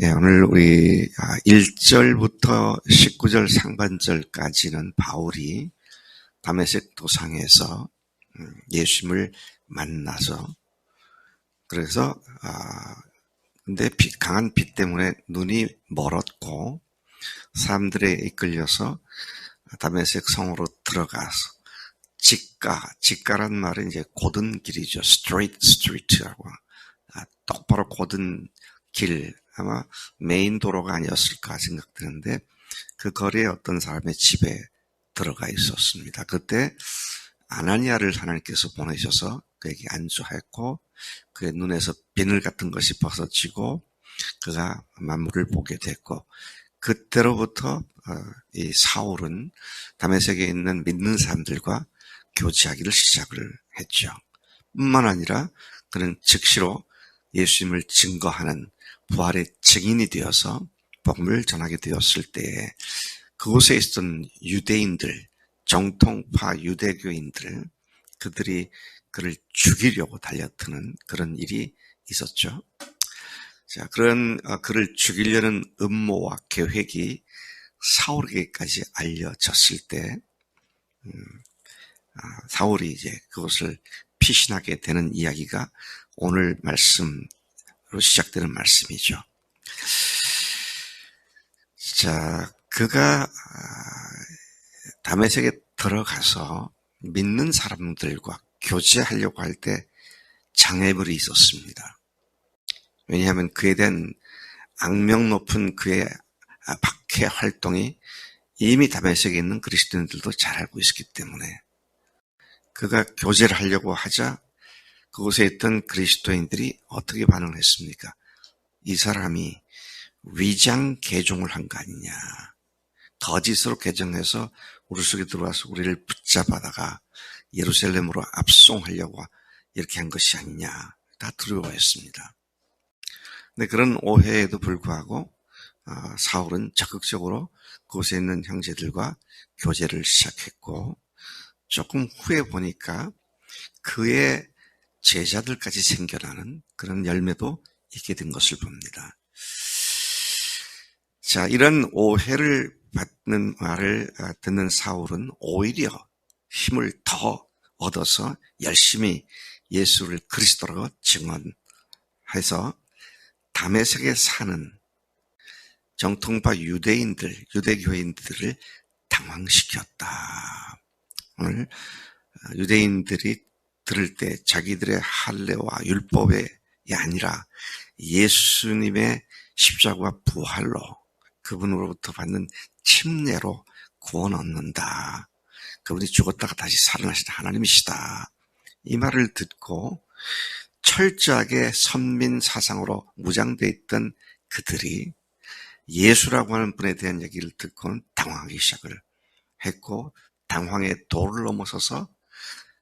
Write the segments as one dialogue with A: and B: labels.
A: 네, 오늘 우리 1절부터 19절 상반절까지는 바울이 다메섹 도상에서 예수님을 만나서 그래서 근데 강한 비 때문에 눈이 멀었고 사람들에 이끌려서 다메섹 성으로 들어가서 직가란 말은 이제 곧은 길이죠. straight street라고 똑바로 곧은 길, 아마 메인 도로가 아니었을까 생각되는데 그 거리에 어떤 사람의 집에 들어가 있었습니다. 그때 아나니아를 하나님께서 보내셔서 그에게 안수했고 그의 눈에서 비늘 같은 것이 벗어지고 그가 만물을 보게 됐고 그때로부터 이 사울은 다메섹에 있는 믿는 사람들과 교제하기를 시작을 했죠. 뿐만 아니라 그는 즉시로 예수님을 증거하는 부활의 증인이 되어서 복음을 전하게 되었을 때에 그곳에 있었던 유대인들, 정통파 유대교인들, 그들이 그를 죽이려고 달려드는 그런 일이 있었죠. 자, 그런 그를 죽이려는 음모와 계획이 사울에게까지 알려졌을 때 사울이 이제 그것을 피신하게 되는 이야기가 오늘 말씀으로 시작되는 말씀이죠. 자, 그가 다메섹에 들어가서 믿는 사람들과 교제하려고 할 때 장애물이 있었습니다. 왜냐하면 그에 대한 악명 높은 그의 박해 활동이 이미 다메섹에 있는 그리스도인들도 잘 알고 있었기 때문에 그가 교제를 하려고 하자 그곳에 있던 그리스도인들이 어떻게 반응을 했습니까? 이 사람이 위장 개종을 한 거 아니냐. 거짓으로 개종해서 우리 속에 들어와서 우리를 붙잡아다가 예루살렘으로 압송하려고 이렇게 한 것이 아니냐. 다 두려워했습니다. 근데 그런 오해에도 불구하고 사울은 적극적으로 그곳에 있는 형제들과 교제를 시작했고 조금 후에 보니까 그의 제자들까지 생겨나는 그런 열매도 있게 된 것을 봅니다. 자, 이런 오해를 받는 말을 듣는 사울은 오히려 힘을 더 얻어서 열심히 예수를 그리스도로 증언해서 다메섹에 사는 정통파 유대교인들을 당황시켰다. 오늘 유대인들이 들을 때 자기들의 할례와 율법이 아니라 예수님의 십자가와 부활로 그분으로부터 받는 침례로 구원 얻는다. 그분이 죽었다가 다시 살아나신 하나님이시다. 이 말을 듣고 철저하게 선민 사상으로 무장되어 있던 그들이 예수라고 하는 분에 대한 얘기를 듣고는 당황하기 시작을 했고 당황의 도를 넘어서서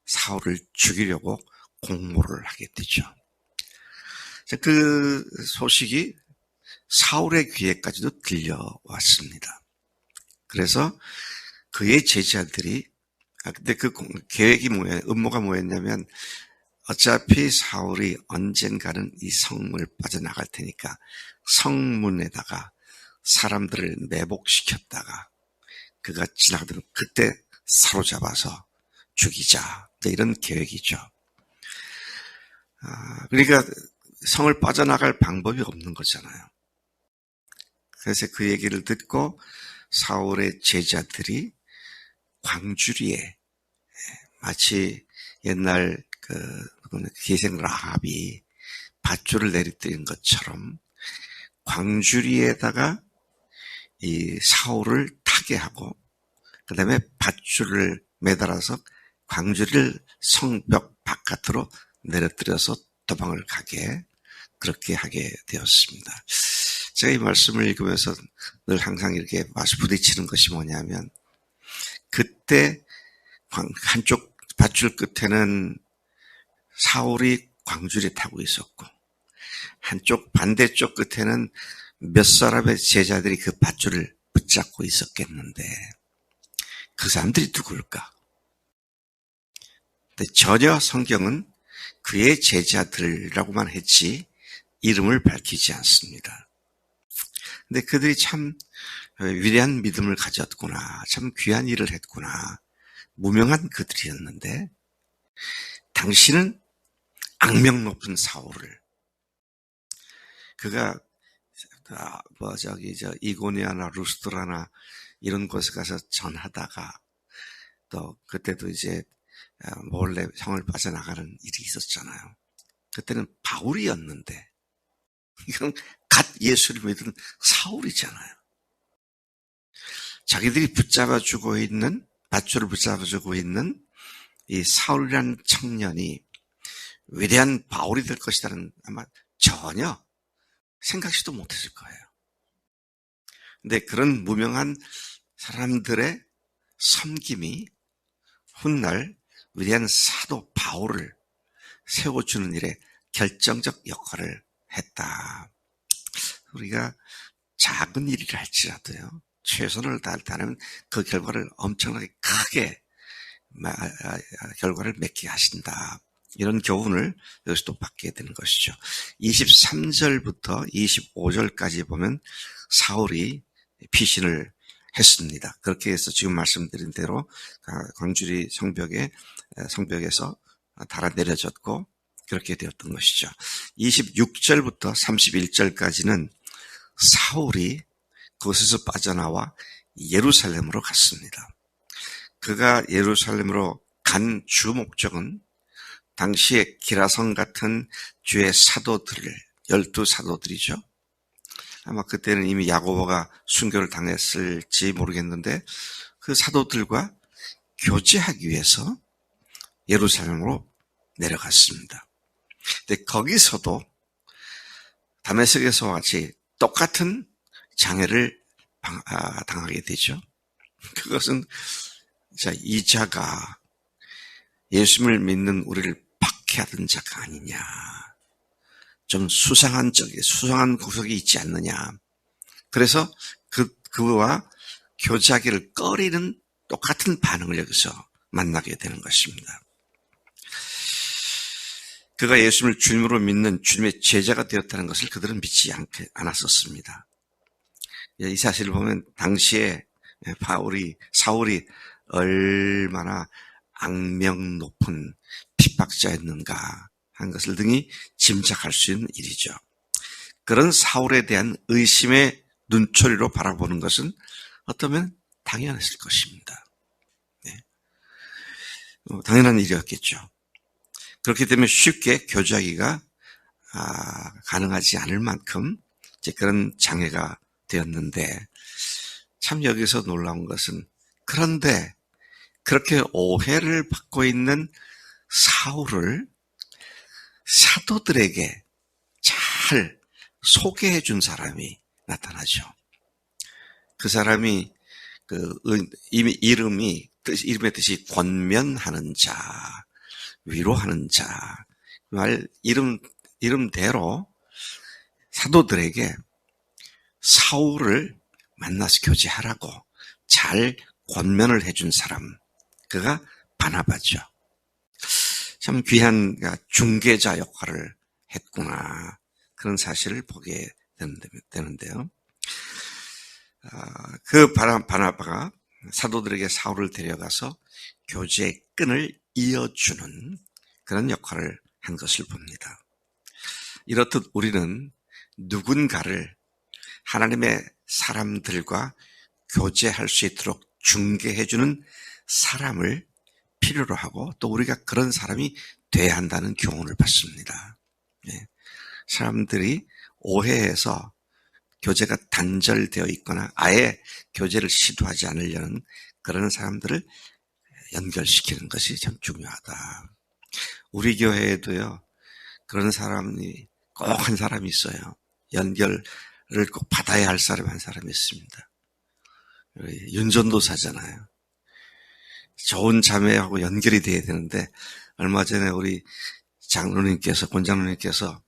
A: 사울을 죽이려고 공모를 하게 되죠. 그 소식이 사울의 귀에까지도 들려왔습니다. 그래서 그의 제자들이 근데 그 계획이 음모가 뭐였냐면 어차피 사울이 언젠가는 이 성문을 빠져나갈 테니까 성문에다가 사람들을 매복시켰다가 그가 지나가면 그때 사로잡아서 죽이자. 이런 계획이죠. 그러니까 성을 빠져나갈 방법이 없는 거잖아요. 그래서 그 얘기를 듣고 사울의 제자들이 광주리에 마치 옛날 기생 라합이 밧줄을 내리뜨린 것처럼 광주리에다가 이 사울을 타게 하고 그 다음에 밧줄을 매달아서 광주리를 성벽 바깥으로 내려뜨려서 도망을 가게 그렇게 하게 되었습니다. 제가 이 말씀을 읽으면서 늘 항상 이렇게 부딪히는 것이 뭐냐면 그때 한쪽 밧줄 끝에는 사울이 광주리에 타고 있었고 한쪽 반대쪽 끝에는 몇 사람의 제자들이 그 밧줄을 붙잡고 있었겠는데 그 사람들이 누굴까? 근데 전혀 성경은 그의 제자들이라고만 했지 이름을 밝히지 않습니다. 근데 그들이 참 위대한 믿음을 가졌구나. 참 귀한 일을 했구나. 무명한 그들이었는데 당신은 악명 높은 사울을 그가 이고니아나 루스드라나 이런 곳에 가서 전하다가 또 그때도 이제 몰래 성을 빠져나가는 일이 있었잖아요. 그때는 바울이었는데 이건 갓 예수를 믿은 사울이잖아요. 자기들이 밧줄을 붙잡아주고 있는 이 사울이라는 청년이 위대한 바울이 될 것이라는 아마 전혀 생각지도 못했을 거예요. 근데 그런 무명한 사람들의 섬김이 훗날 위대한 사도 바울을 세워주는 일에 결정적 역할을 했다. 우리가 작은 일이라 할지라도요, 최선을 다하면 그 결과를 엄청나게 크게 결과를 맺게 하신다. 이런 교훈을 여기서 또 받게 되는 것이죠. 23절부터 25절까지 보면 사울이 피신을 했습니다. 그렇게 해서 지금 말씀드린 대로 광주리 성벽에서 달아내려졌고 그렇게 되었던 것이죠. 26절부터 31절까지는 사울이 그곳에서 빠져나와 예루살렘으로 갔습니다. 그가 예루살렘으로 간 주 목적은 당시에 기라성 같은 주의 사도들을 12사도들이죠. 아마 그때는 이미 야고보가 순교를 당했을지 모르겠는데 그 사도들과 교제하기 위해서 예루살렘으로 내려갔습니다. 근데 거기서도 다메섹에서와 같이 똑같은 장애를 당하게 되죠. 그것은 이 자가 예수님을 믿는 우리를 박해하던 자가 아니냐. 좀 수상한 구석이 있지 않느냐. 그래서 그와 교제하기를 꺼리는 똑같은 반응을 여기서 만나게 되는 것입니다. 그가 예수님을 주님으로 믿는 주님의 제자가 되었다는 것을 그들은 믿지 않았었습니다. 이 사실을 보면 당시에 사울이 얼마나 악명 높은 핍박자였는가 한 것을 등이 짐작할 수 있는 일이죠. 그런 사울에 대한 의심의 눈초리로 바라보는 것은 어쩌면 당연했을 것입니다. 네. 당연한 일이었겠죠. 그렇기 때문에 쉽게 교제하기가 가능하지 않을 만큼 이제 그런 장애가 되었는데 참 여기서 놀라운 것은 그런데 그렇게 오해를 받고 있는 사울을 사도들에게 잘 소개해 준 사람이 나타나죠. 그 사람이 이름의 뜻이 권면하는 자, 위로하는 자, 이름대로 사도들에게 사울을 만나서 교제하라고 잘 권면을 해준 사람, 그가 바나바죠. 참 귀한 중개자 역할을 했구나. 그런 사실을 보게 되는데요. 그 바나바가 사도들에게 사울을 데려가서 교제의 끈을 이어주는 그런 역할을 한 것을 봅니다. 이렇듯 우리는 누군가를 하나님의 사람들과 교제할 수 있도록 중개해주는 사람을 필요로 하고 또 우리가 그런 사람이 돼야 한다는 교훈을 받습니다. 네. 사람들이 오해해서 교제가 단절되어 있거나 아예 교제를 시도하지 않으려는 그런 사람들을 연결시키는 것이 참 중요하다. 우리 교회에도요, 그런 사람이 꼭 한 사람이 있어요. 연결을 꼭 받아야 할 사람 한 사람이 있습니다. 윤전도사잖아요. 좋은 자매하고 연결이 돼야 되는데 얼마 전에 우리 권장로님께서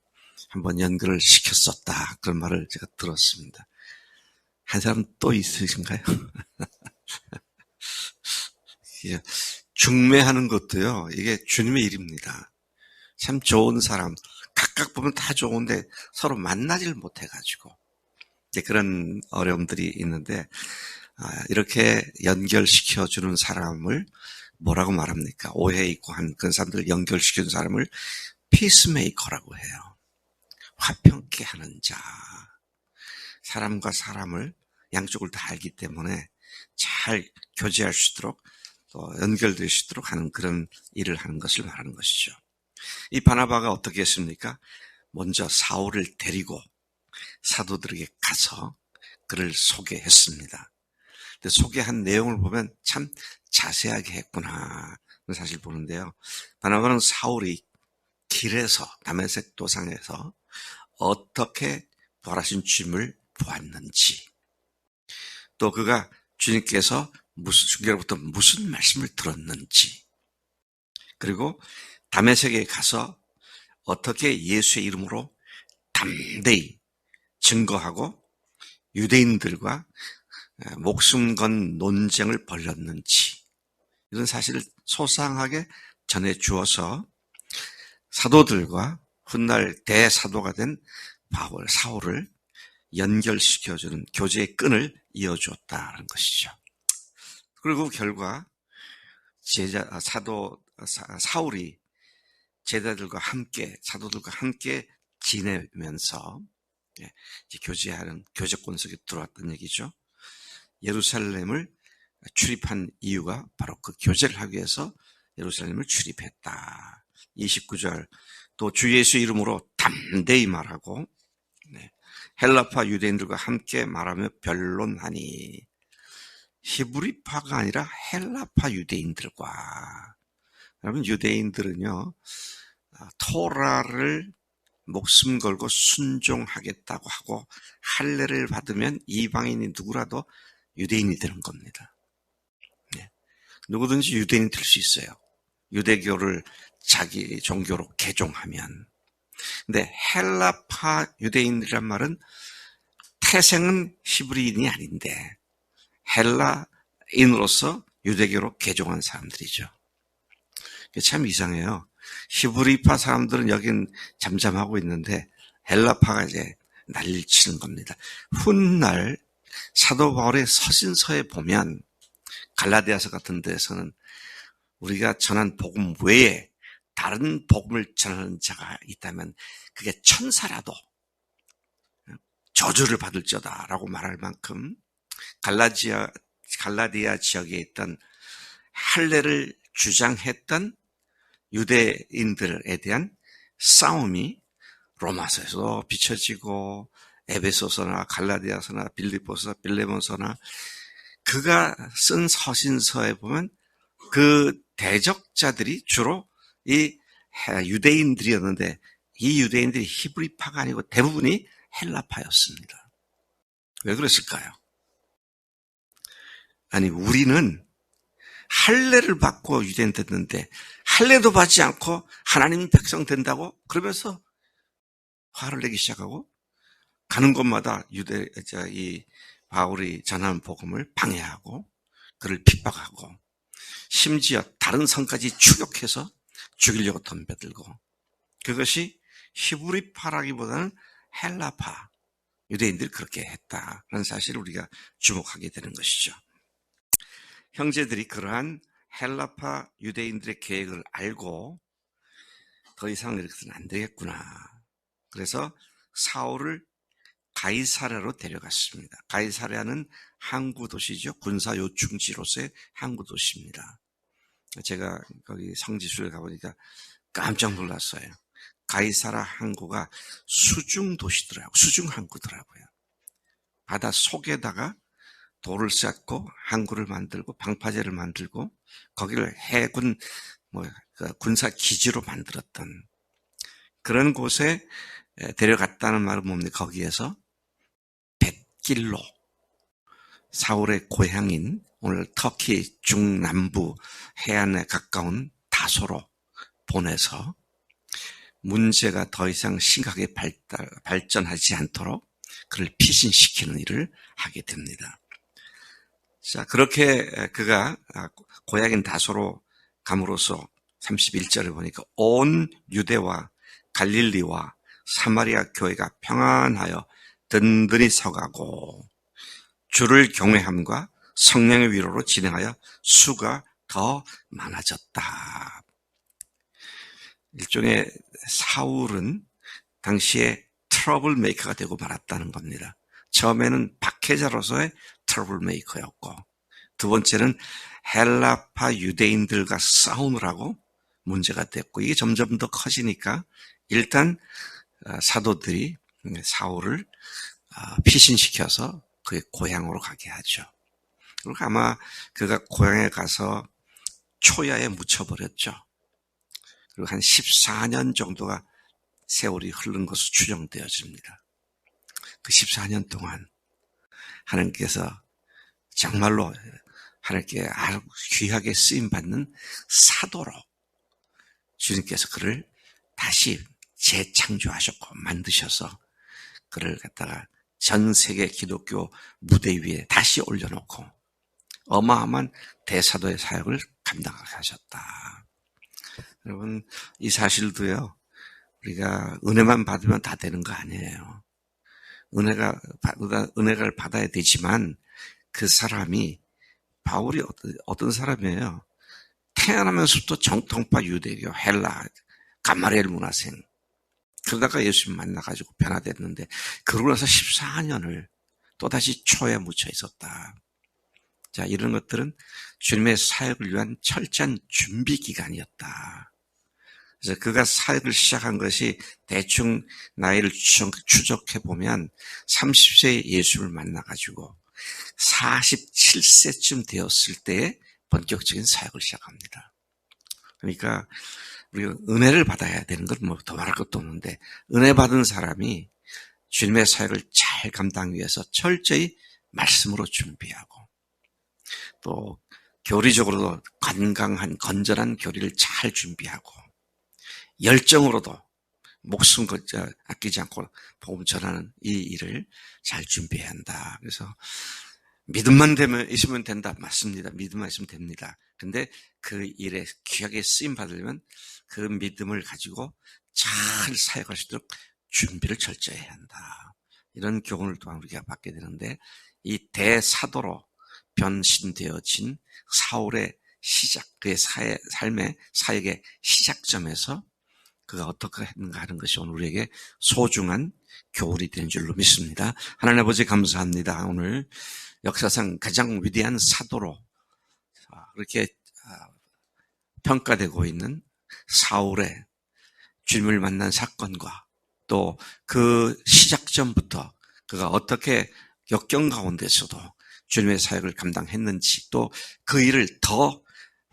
A: 한번 연결을 시켰었다. 그런 말을 제가 들었습니다. 한 사람 또 있으신가요? 중매하는 것도요, 이게 주님의 일입니다. 참 좋은 사람, 각각 보면 다 좋은데 서로 만나지를 못해가지고 이제 그런 어려움들이 있는데, 이렇게 연결시켜주는 사람을 뭐라고 말합니까? 오해 있고 한 그런 사람들을 연결시키는 사람을 피스메이커라고 해요. 화평케 하는 자. 사람과 사람을 양쪽을 다 알기 때문에 잘 교제할 수 있도록 또 연결될 수 있도록 하는 그런 일을 하는 것을 말하는 것이죠. 이 바나바가 어떻게 했습니까? 먼저 사울을 데리고 사도들에게 가서 그를 소개했습니다. 근데 소개한 내용을 보면 참 자세하게 했구나 사실 보는데요. 바나바는 사울이 길에서 다메섹 도상에서 어떻게 부활하신 주님을 보았는지, 또 그가 주님께서 주님으로부터 무슨 말씀을 들었는지, 그리고 다메섹에 가서 어떻게 예수의 이름으로 담대히 증거하고 유대인들과 목숨 건 논쟁을 벌였는지, 이런 사실을 소상하게 전해 주어서 사도들과 훗날 대사도가 된 사울을 연결시켜주는 교제의 끈을 이어주었다는 것이죠. 그리고 결과 사울이 제자들과 함께, 사도들과 함께 지내면서 이제 교제하는 교제권 속에 들어왔던 얘기죠. 예루살렘을 출입한 이유가 바로 그 교제를 하기 위해서 예루살렘을 출입했다. 29절, 또 주 예수 이름으로 담대히 말하고 헬라파 유대인들과 함께 말하며 변론하니, 히브리파가 아니라 헬라파 유대인들과. 여러분, 유대인들은요 토라를 목숨 걸고 순종하겠다고 하고 할례를 받으면 이방인이 누구라도 유대인이 되는 겁니다. 누구든지 유대인이 될 수 있어요. 유대교를 자기 종교로 개종하면. 근데 헬라파 유대인이란 말은 태생은 히브리인이 아닌데 헬라인으로서 유대교로 개종한 사람들이죠. 참 이상해요. 히브리파 사람들은 여긴 잠잠하고 있는데 헬라파가 이제 난리를 치는 겁니다. 훗날 사도 바울의 서신서에 보면 갈라디아서 같은 데서는 우리가 전한 복음 외에 다른 복음을 전하는 자가 있다면 그게 천사라도 저주를 받을지어다라고 말할 만큼 갈라디아 지역에 있던 할례를 주장했던 유대인들에 대한 싸움이 로마서에서 비춰지고 에베소서나 갈라디아서나 빌립보서, 빌레몬서나 그가 쓴 서신서에 보면 그 대적자들이 주로 이 유대인들이었는데 이 유대인들이 히브리파가 아니고 대부분이 헬라파였습니다. 왜 그랬을까요? 아니, 우리는 할례를 받고 유대인 됐는데 할례도 받지 않고 하나님 백성 된다고 그러면서 화를 내기 시작하고 가는 곳마다 이 바울이 전하는 복음을 방해하고 그를 핍박하고 심지어 다른 성까지 추격해서 죽이려고 덤벼들고, 그것이 히브리파라기보다는 헬라파 유대인들이 그렇게 했다라는 사실을 우리가 주목하게 되는 것이죠. 형제들이 그러한 헬라파 유대인들의 계획을 알고 더 이상 이렇게는 안 되겠구나. 그래서 사울을 가이사랴로 데려갔습니다. 가이사랴는 항구 도시죠. 군사 요충지로서의 항구 도시입니다. 제가 거기 성지순례 가보니까 깜짝 놀랐어요. 가이사랴 항구가 수중 도시더라고요. 수중 항구더라고요. 바다 속에다가 돌을 쌓고 항구를 만들고 방파제를 만들고 거기를 해군 군사 기지로 만들었던 그런 곳에 데려갔다는 말은 뭡니까? 거기에서 벳길로, 사울의 고향인 오늘 터키 중남부 해안에 가까운 다소로 보내서 문제가 더 이상 심각하게 발전하지 않도록 그를 피신시키는 일을 하게 됩니다. 자, 그렇게 그가 고향인 다소로 감으로써 31절을 보니까 온 유대와 갈릴리와 사마리아 교회가 평안하여 든든히 서가고 주를 경외함과 성령의 위로로 진행하여 수가 더 많아졌다. 일종의 사울은 당시에 트러블 메이커가 되고 말았다는 겁니다. 처음에는 박해자로서의 트러블 메이커였고, 두 번째는 헬라파 유대인들과 싸우느라고 문제가 됐고, 이게 점점 더 커지니까 일단 사도들이 사울을 피신시켜서 그의 고향으로 가게 하죠. 그리고 아마 그가 고향에 가서 초야에 묻혀버렸죠. 그리고 한 14년 정도가 세월이 흐른 것으로 추정되어집니다. 그 14년 동안 하나님께서 정말로 하나님께 아주 귀하게 쓰임받는 사도로 주님께서 그를 다시 재창조하셨고 만드셔서 그를 갖다가 전 세계 기독교 무대 위에 다시 올려놓고 어마어마한 대사도의 사역을 감당하게 하셨다. 여러분, 이 사실도요, 우리가 은혜만 받으면 다 되는 거 아니에요. 은혜를 받아야 되지만 그 사람이, 바울이 어떤 사람이에요? 태어나면서부터 정통파 유대교, 헬라, 가마리엘 문화생. 그러다가 예수님 만나가지고 변화됐는데, 그러고 나서 14년을 또다시 초에 묻혀 있었다. 자, 이런 것들은 주님의 사역을 위한 철저한 준비 기간이었다. 그래서 그가 사역을 시작한 것이 대충 나이를 추적해보면 30세에 예수를 만나가지고 47세쯤 되었을 때에 본격적인 사역을 시작합니다. 그러니까 우리가 은혜를 받아야 되는 건 뭐 더 말할 것도 없는데, 은혜 받은 사람이 주님의 사역을 잘 감당하기 위해서 철저히 말씀으로 준비하고, 또 교리적으로도 건강한 건전한 교리를 잘 준비하고, 열정으로도 목숨 아끼지 않고 복음 전하는 이 일을 잘 준비해야 한다. 그래서 믿음만 있으면 된다. 맞습니다. 믿음만 있으면 됩니다. 근데 그 일에 귀하게 쓰임 받으려면 그 믿음을 가지고 잘 사역할 수 있도록 준비를 철저히 해야 한다. 이런 교훈을 또한 우리가 받게 되는데, 이 대사도로 변신되어진 사울의 시작, 그의 삶의 사역의 시작점에서 그가 어떻게 했는가 하는 것이 오늘 우리에게 소중한 교훈이 되는 줄로 믿습니다. 하나님 아버지 감사합니다. 오늘 역사상 가장 위대한 사도로 그렇게 평가되고 있는 사울의 주님을 만난 사건과 또 그 시작점부터 그가 어떻게 역경 가운데서도 주님의 사역을 감당했는지, 또 그 일을 더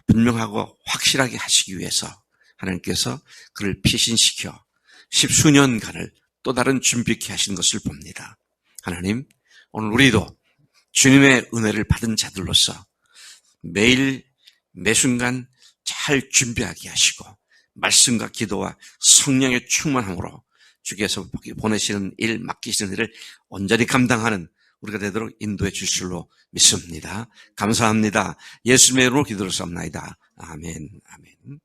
A: 분명하고 확실하게 하시기 위해서 하나님께서 그를 피신시켜 10수년간을 또 다른 준비케 하신 것을 봅니다. 하나님, 오늘 우리도 주님의 은혜를 받은 자들로서 매일 매순간 잘 준비하게 하시고 말씀과 기도와 성령의 충만함으로 주께서 보내시는 일, 맡기시는 일을 온전히 감당하는 우리가 되도록 인도해 주실 줄로 믿습니다. 감사합니다. 예수님의 이름으로 기도를 쌉나이다. 아멘. 아멘.